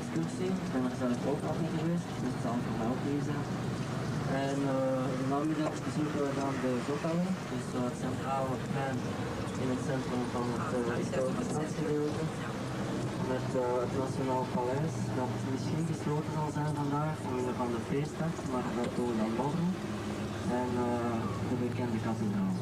excursie. Ik ben er zelf ook al niet geweest, dus het zal voor mij ook nieuw zijn. En de namiddag bezoeken we dan de Zothallen, dus het centrale plein in het centrum van het historische stadsgedeelte. Met het Nationaal Paleis, dat misschien gesloten zal zijn vandaag omwille van de feestdag, maar dat doen we dan morgen. En de bekende kathedraal.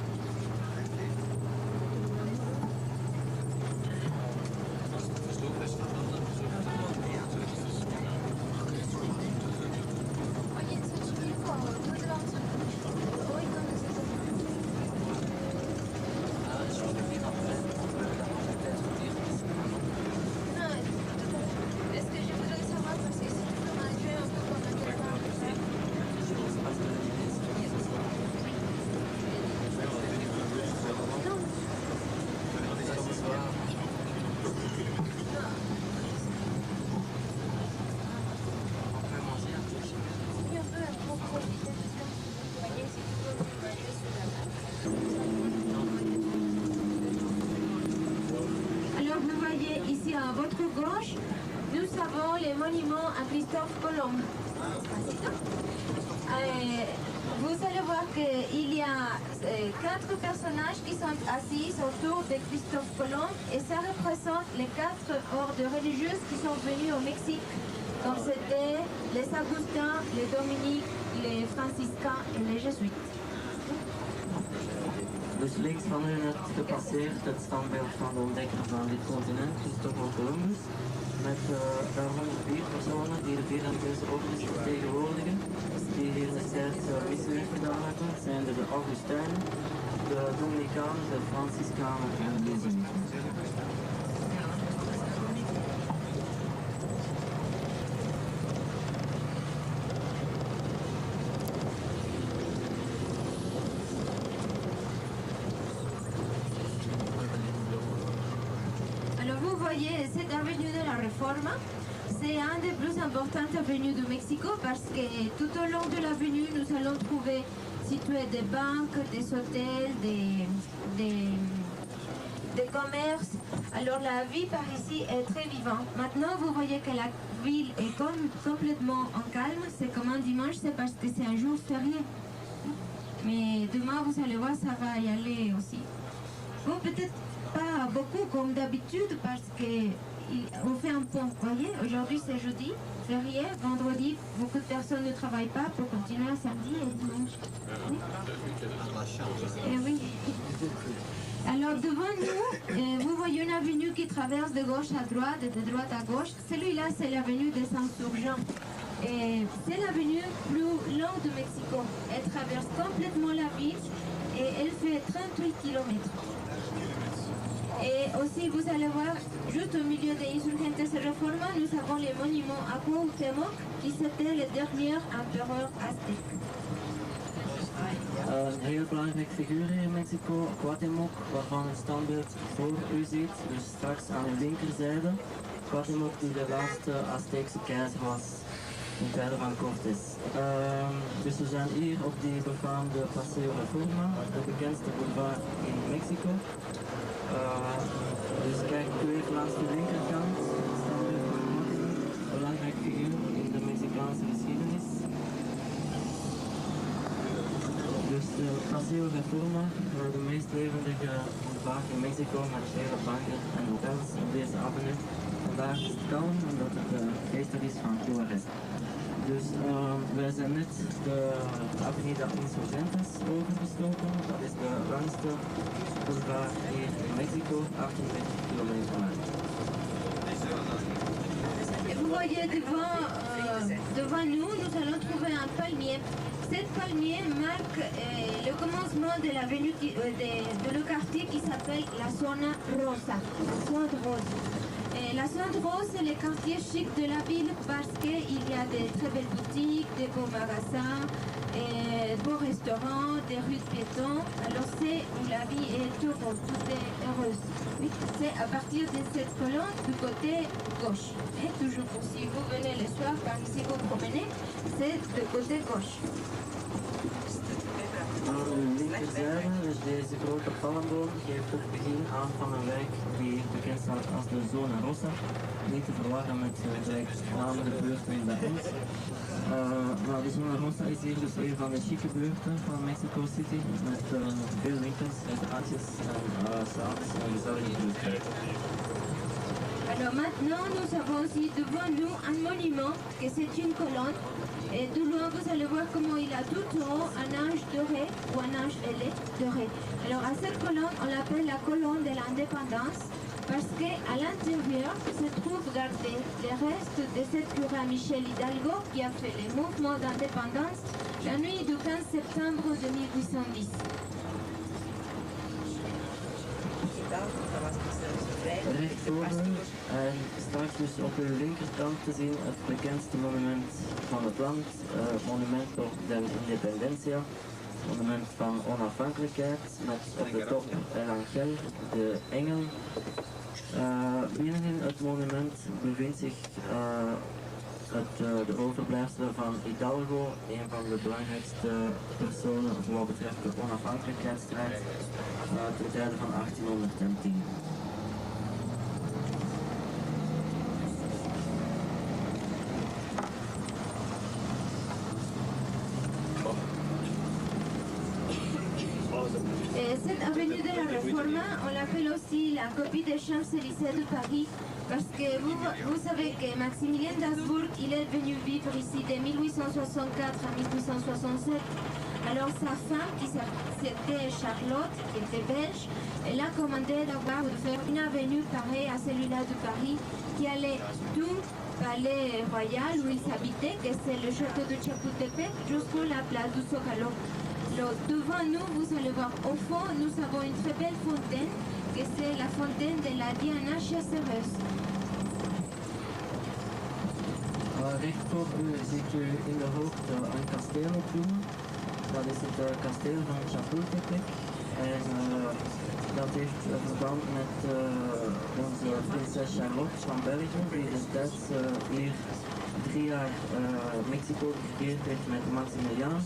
Alors vous voyez ici à votre gauche, nous avons les monuments à Christophe Colomb. Vous allez voir qu'il y a 4 personnages qui sont assis autour de Christophe Colomb et ça représente les 4 ordres religieuses qui sont venus au Mexique. Donc c'était les Augustins, les Dominiques, les Franciscains et les Jésuites. Dus links van u net gepasseerd het standbeeld van de ontdekker van dit continent, Christopher Columbus, met daarvan 4 personen die de 4 religieuze orders vertegenwoordigen, die hier destijds miswerk gedaan hebben. Het zijn de Augustijnen, de Dominicanen, de Franciscanen en de Jezuïeten. Alors vous voyez cette avenue de la Reforma, c'est un des plus importantes avenues de Mexico parce que tout au long de l'avenue nous allons trouver situés des banques, des hôtels, des commerces. Alors la vie par ici est très vivante. Maintenant vous voyez que la ville est complètement en calme, c'est comme un dimanche, c'est parce que c'est un jour férié. Mais demain vous allez voir ça va y aller aussi. Bon, peut-être pas beaucoup comme d'habitude parce qu'on fait un pont, vous voyez, aujourd'hui c'est jeudi, férié, vendredi, beaucoup de personnes ne travaillent pas pour continuer à samedi et dimanche. Oui. Et oui. Alors devant nous, vous voyez une avenue qui traverse de gauche à droite et de droite à gauche. Celui-là c'est l'avenue des Insurgents. Et c'est l'avenue plus longue de Mexico. Elle traverse complètement la ville et elle fait 38 km. Et aussi, vous allez voir, juste au milieu des Insurgentes Reforma, nous avons les monuments à Cuauhtémoc, qui c'était le dernier empereur aztèque. Een heel belangrijk figuur hier in Mexico, Cuauhtémoc, waarvan het standbeeld voor u ziet, dus straks aan uw linkerzijde. Cuauhtémoc die de laatste Azteekse keizer was in tijden van Cortés. Dus we zijn hier op die befaamde Paseo Reforma, de bekendste boulevard in Mexico. Dus kijk u even langs de linkerkant, het standbeeld van Cuauhtémoc, een belangrijk figuur in de Mexicaanse geschiedenis. Dus Paseo Reforma, de meest levendige boulevard in Mexico met vele banken en hotels op deze avenue. Vandaag is het kalm omdat het feestdag is van Juarez. Dus wij zijn net de Avenida Insurgentes overgestoken. Dat is de langste boulevard hier in Mexico, 38 kilometer lang. Vous voyez devant nous, nous allons trouver un palmier. Cet palmier marque le commencement de l'avenue de le quartier qui s'appelle la Zona Rosa, la zone rose. Et la zone rose, c'est le quartier chic de la ville parce qu'il y a des très belles boutiques, des beaux magasins, des beaux restaurants, des rues de piétons. Alors c'est où la vie est heureuse, tout est heureuse. Oui, c'est à partir de cette colonne du côté gauche. Et toujours si vous venez le soir par ici vous promenez, c'est du côté gauche. Aan uw linkerzijde, dus Deze grote palmboom geeft het begin aan van een wijk die bekend staat als de Zona Rossa. Niet te verwarren met de gelijknamige buurten bij ons. Maar de Zona Rossa is hier dus een van de chique buurten van Mexico City met veel winkels, restaurantjes en s'avonds een gezellige buurt. Alors maintenant, nous avons aussi devant nous un monument, que c'est une colonne. Et tout loin, vous allez voir comment il a tout en haut un ange doré ou un ange ailé doré. Alors à cette colonne, on l'appelle la colonne de l'indépendance parce qu'à l'intérieur se trouvent gardés les restes de cette cura Michel Hidalgo qui a fait les mouvements d'indépendance la nuit du 15 septembre de 1810. Recht voor u en straks dus op uw linkerkant te zien het bekendste monument van het land, Monumento de la Independencia, monument van onafhankelijkheid met op de top El Ángel, de engel. Binnenin het monument bevindt zich de overblijfselen van Hidalgo, een van de belangrijkste personen voor wat betreft de onafhankelijkheidsstrijd ten tijde van 1810. Cette avenue de la Réforme, on l'appelle aussi la copie des Champs-Élysées de Paris, parce que vous savez que Maximilien d'Habsbourg, il est venu vivre ici de 1864 à 1867. Alors sa femme, qui c'était Charlotte, qui était belge, elle a commandé d'avoir de faire une avenue pareille à celui-là de Paris, qui allait du palais royal où ils habitaient, que c'est le château de Chapultepec, jusqu'à la place du Zócalo. Alors, devant nous, vous allez voir au fond, nous avons une très belle fontaine, que c'est la fontaine de la Diana chassereuse. Recht voor u ziet u in de hoogte een kasteel opdoemen. Dat is het kasteel van Chapultepec. En dat heeft verband met onze prinses Charlotte van België, die destijds hier 3 jaar Mexico geregeerd heeft met Maximilian.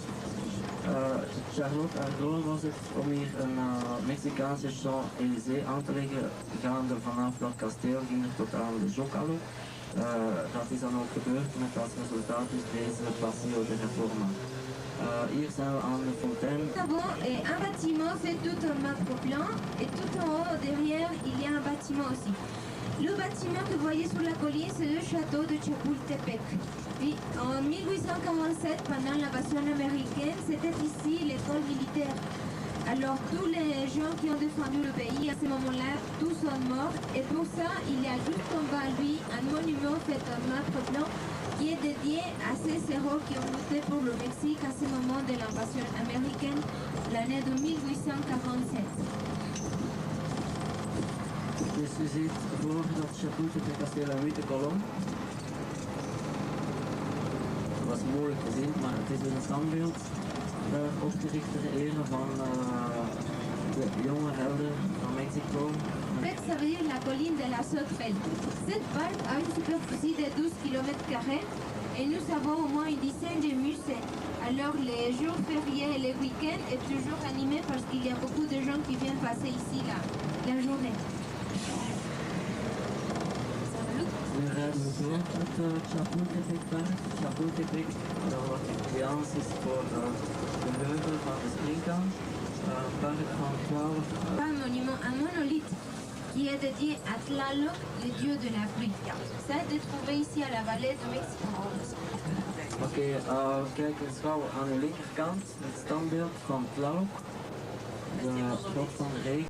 Charlotte haar droom was het om hier een Mexicaanse Champs-Élysées aan te leggen, gaande vanaf dat kasteel ging er tot aan de Zócalo. Dat is dan ook gebeurd met als resultaat dus deze Paseo de Reforma. Hier zijn we aan de fontaine. Nous avons un bâtiment fait tout en macro-plan et tout en haut derrière il y a un bâtiment aussi. Le bâtiment que vous voyez sur la colline, c'est le château de Chapultepec. Puis, en 1847, pendant l'invasion américaine, c'était ici l'école militaire. Alors tous les gens qui ont défendu le pays à ce moment-là, tous sont morts. Et pour ça, il y a juste en bas, lui, un monument fait en macro-plan qui est dédié à ces héros qui ont lutté pour le Mexique à ce moment de l'invasion américaine, l'année de 1847. Dus u ziet voor dat Chapultepec kasteel een witte kolom. Dat was moeilijk te zien, maar het is een standbeeld opgericht ter ere van de jonge helden van Mexico. Pec, ça veut dire la colline de la Sauterelle. Cette parc a une superficie de 12 km et nous avons au moins une dizaine de musées. Alors les jours fériés et les week-ends est toujours animé parce qu'il y a beaucoup de gens qui viennent passer ici la journée. We rijden nu door het Chapultepec-park. Chapultepec, wat Italiaans is voor de heuvel van de springkaan. Een park van 12. Un monolithe qui est dédié à Tlaloc, le dieu de la pluie. Ça a été trouvé ici à la vallée de Mexico. Oké, kijk eens gauw aan de linkerkant het standbeeld van Tlaloc, de god van de regen.